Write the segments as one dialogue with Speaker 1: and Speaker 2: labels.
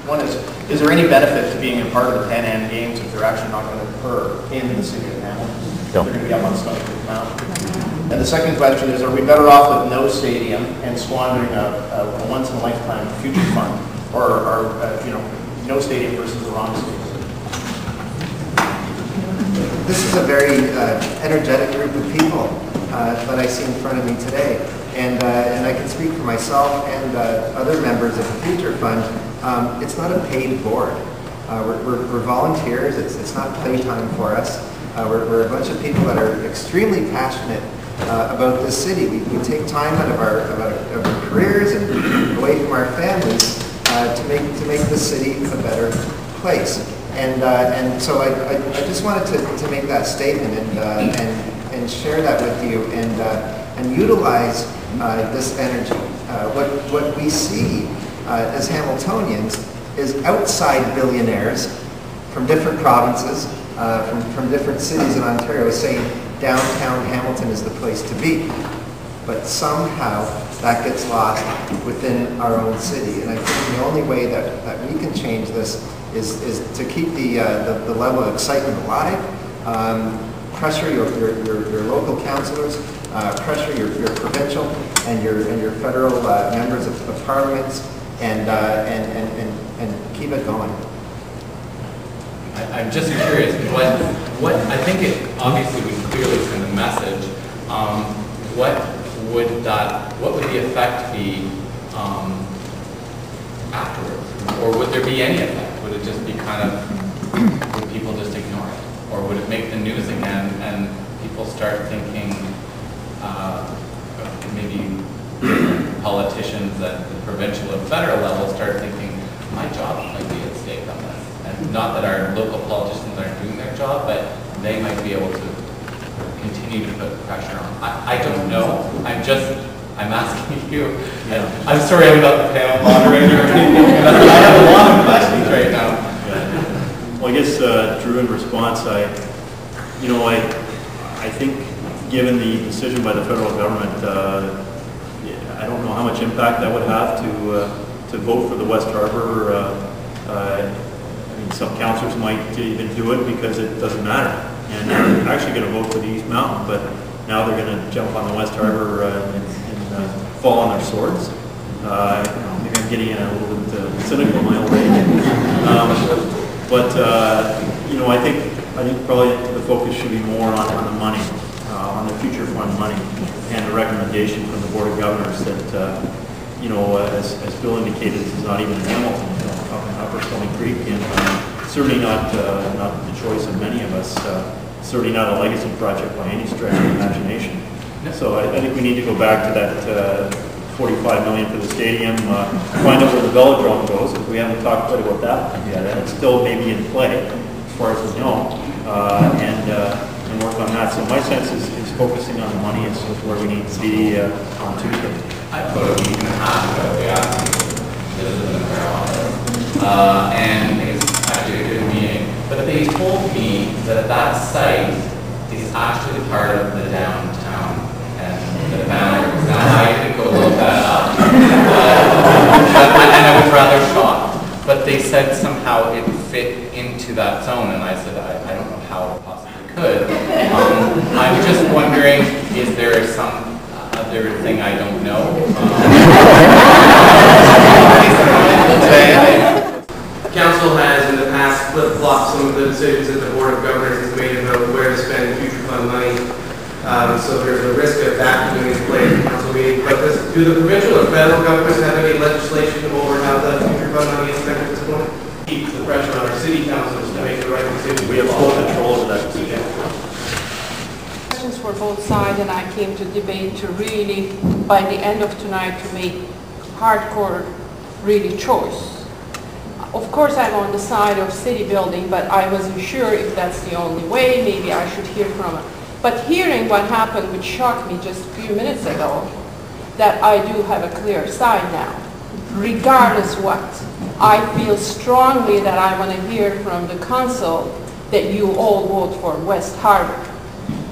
Speaker 1: One is there any benefit to being a part of the Pan Am Games if they're actually not going to occur in the city of Hamilton? They're going to be up on Stonecliff Mountain. And the second question is, are we better off with no stadium and squandering a once-in-a-lifetime future fund, or no stadium versus the wrong stadium?
Speaker 2: This is a very energetic group of people that I see in front of me today. And I can speak for myself and other members of the Future Fund. It's not a paid board. We're volunteers. It's not playtime for us. We're a bunch of people that are extremely passionate about this city. We take time out of our careers and away from our families to make this city a better place. And so I just wanted to make that statement and share that with you and utilize this energy. What we see as Hamiltonians is outside billionaires from different provinces, from different cities in Ontario saying downtown Hamilton is the place to be. But somehow that gets lost within our own city. And I think the only way that we can change this is to keep the level of excitement alive, pressure your local councillors, pressure your provincial and your federal members of parliaments, and keep it going.
Speaker 3: I'm just curious, what I think it obviously would clearly send a message. What would the effect be afterwards, or would there be any effect? Would it just be would people just ignore it, or would it make the news again and people start thinking, maybe politicians at the provincial and federal level start thinking, my job might be at stake on this. And not that our local politicians aren't doing their job, but they might be able to continue to put pressure on. I don't know. I'm asking you. Yeah. I'm sorry I'm not the panel moderator. I have a lot of questions right now.
Speaker 4: Yeah. Well, I guess, Drew, in response, I think given the decision by the federal government, I don't know how much impact that would have to vote for the West Harbour. I mean, some councillors might even do it because it doesn't matter, and they're actually going to vote for the East Mountain, but now they're going to jump on the West Harbour and fall on their swords. Maybe I'm getting a little bit cynical in my old age, I think probably the focus should be more on the money, on the future fund money, and a recommendation from the Board of Governors that as Bill indicated, this is not even in Hamilton, up in Upper Stony Creek, and certainly not the choice of many of us. Certainly not a legacy project by any stretch of the imagination. So I think we need to go back to that $45 million for the stadium, find out where the velodrome goes, because we haven't talked quite about that yet, and it's still maybe in play as far as we know, and work on that. So my sense is focusing on the money is where we need to be on Tuesday.
Speaker 3: I put a week and a half ago, we asked this is in their office, and it's actually a good meeting, but they told me that that site is actually part of the downtown, and the banners. Now I could go look that up, and I was rather shocked, but they said somehow it fit into that zone, and I said, I don't know how it possibly could. I'm just wondering, is there some other thing I don't know?
Speaker 5: Council has in the past flip-flopped some of the decisions that the Board of Governors has made about where to spend future fund money. So there's a risk of that coming into play at the council meeting. But do the provincial or federal governments have any legislation over how the future fund money is spent at this point? Keep the pressure on our city councils to make the right decision.
Speaker 4: We have full control over that decision.
Speaker 6: Questions for both sides, and I came to debate to really, by the end of tonight, to make hardcore really choice. Of course, I'm on the side of city building, but I wasn't sure if that's the only way. Maybe I should hear from it. But hearing what happened, which shocked me just a few minutes ago, that I do have a clear side now. Regardless what, I feel strongly that I want to hear from the council that you all vote for West Harbour.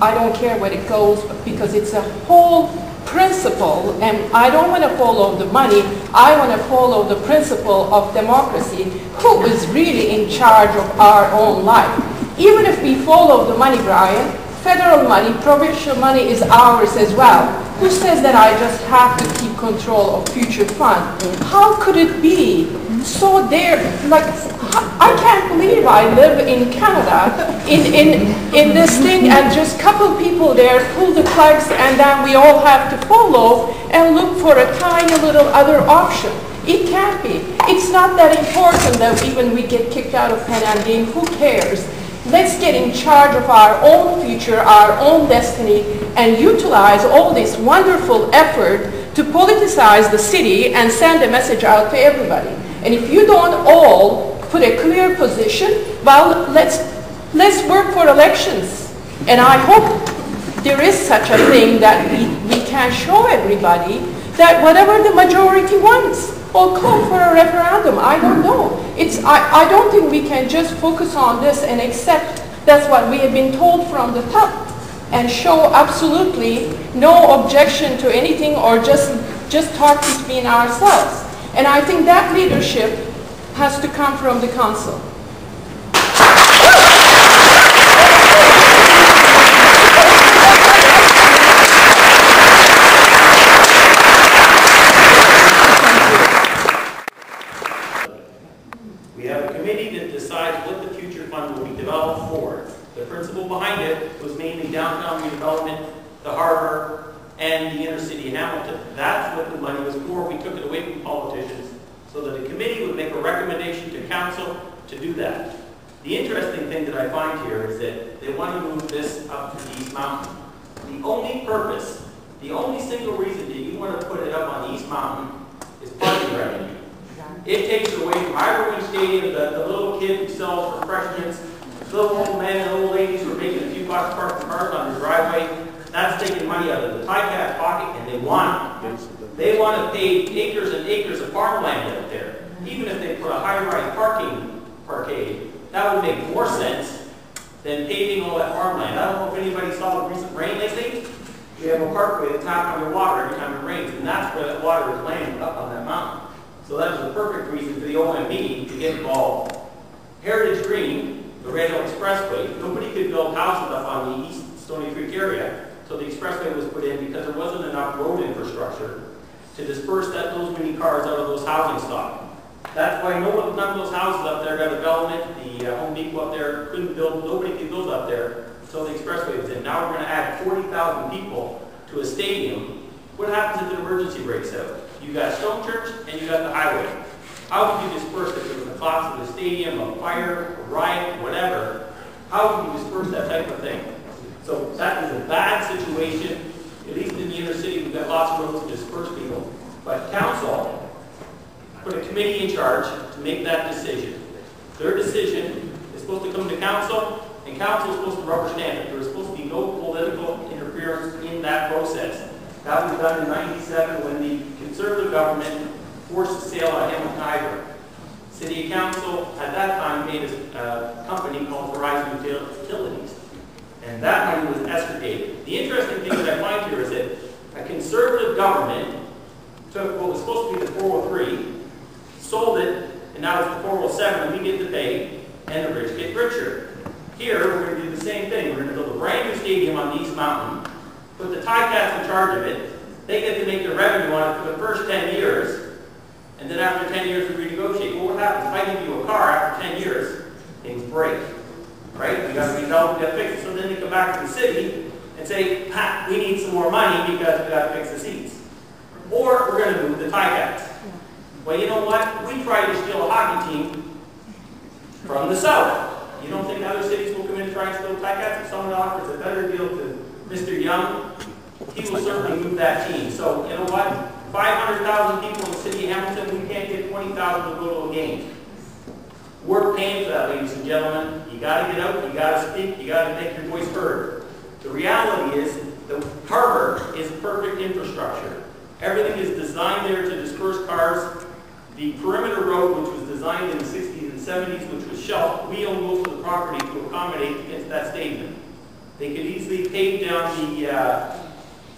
Speaker 6: I don't care where it goes, because it's a whole principle, and I don't want to follow the money, I want to follow the principle of democracy. Who is really in charge of our own life? Even if we follow the money, Brian, federal money, provincial money is ours as well. Who says that I just have to keep control of future fund? How could it be so there, like, I can't believe I live in Canada in this thing and just couple people there pull the plugs and then we all have to follow and look for a tiny little other option. It can't be. It's not that important that even we get kicked out of Pan Am game. Who cares? Let's get in charge of our own future, our own destiny, and utilize all this wonderful effort to politicize the city and send a message out to everybody. And if you don't all put a clear position, well, let's work for elections. And I hope there is such a thing that we can show everybody that whatever the majority wants, or call for a referendum. I don't know. I don't think we can just focus on this and accept that's what we have been told from the top and show absolutely no objection to anything or just talk between ourselves. And I think that leadership has to come from the council.
Speaker 7: We have a committee that decides what the future fund will be developed for. The principle behind it was mainly downtown redevelopment, the harbor, and the inner city of Hamilton. That's what the money was for. We took it away from politicians so that a committee would make a recommendation to council to do that. The interesting thing that I find here is that they want to move this up to the East Mountain. The only purpose, the only single reason that you want to put it up on the East Mountain is parking revenue. It takes away from Ivory Stadium, the little kid who sells refreshments, little old men and old ladies who are making a few bucks parking cars on their driveway. That's taking money out of the Ticats pocket, and they want it. They want to pay acres and acres of farmland out there. Even if they put a high-rise parkade, that would make more sense than paving all that farmland. I don't know if anybody saw the recent rain lately. We have a parkway that's tapped underwater every time it rains, and that's where that water is landing up on that mountain. So that was a perfect reason for the OMB to get involved. Heritage Green, the Red Hill Expressway, nobody could build houses up on the East Stony Creek area, so the expressway was put in because there wasn't enough road infrastructure to disperse those many cars out of those housing stock. That's why none of those houses up there got development. The Home Depot up there couldn't build, nobody could build up there until the expressway was in. Now we're going to add 40,000 people to a stadium. What happens if an emergency breaks out? You got Stone Church and you got the highway. How would you disperse if there was a collapse of the stadium, a fire, a riot, whatever? How would you disperse that type of thing? So that is a bad situation. At least in the inner city, we've got lots of roads to disperse people. But council put a committee in charge to make that decision. Their decision is supposed to come to council, and council is supposed to rubber stamp it. There is supposed to be no political interference in that process. That was done in '97 when the Conservative government forced the sale of Hamilton Hydro. City Council at that time made a company called Horizon Utilities. And that money was extricated. The interesting thing that I find here is that a Conservative government took what was supposed to be the 403, sold it, and now it's the 407, and we get to pay, and the rich get richer. Here, we're going to do the same thing. We're going to build a brand new stadium on the East Mountain, put the Ticats in charge of it. They get to make their revenue on it for the first 10 years, and then after 10 years we renegotiate. Well, what happens? If I give you a car after 10 years, things break. Right? We got to redevelop, we got to fix it. So then they come back to the city and say, we need some more money because we got to fix the seats. Or we're going to move the Ticats. Well, you know what? We tried to steal a hockey team from the south. You don't think other cities will come in and try and steal Ticats? If someone offers a better deal to Mr. Young, he will certainly move that team. So, you know what? 500,000 people in the city of Hamilton, we can't get 20,000 to go to a game. We're paying for that, ladies and gentlemen. You got to get out, you got to speak, you got to make your voice heard. The reality is the harbor is perfect infrastructure. Everything is designed there to disperse cars. The perimeter road, which was designed in the 60s and 70s, which was shelved, we own most of the property to accommodate against that stadium. They could easily pave down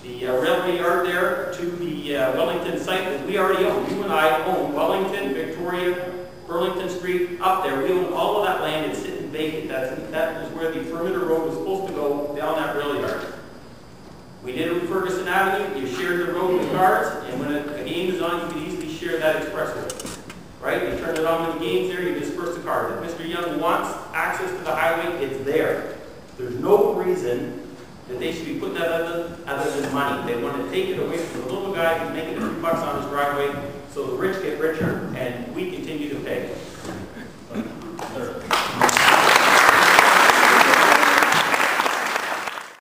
Speaker 7: The railway yard there to the Wellington site that we already own. You and I own Wellington, Victoria, Burlington Street, up there. We own all of that land. It's sitting vacant. That is where the perimeter road was supposed to go, down that rail yard. We did it with Ferguson Avenue. You shared the road with cars, and when a game is on, you can easily share that expressway. Right? You turn it on when the game's there, you disperse the cars. If Mr. Young wants access to the highway, it's there. There's no reason that they should be putting that other than money. They want to take it away from the little guy who's making a few bucks on his driveway, so the rich get richer and we continue to pay.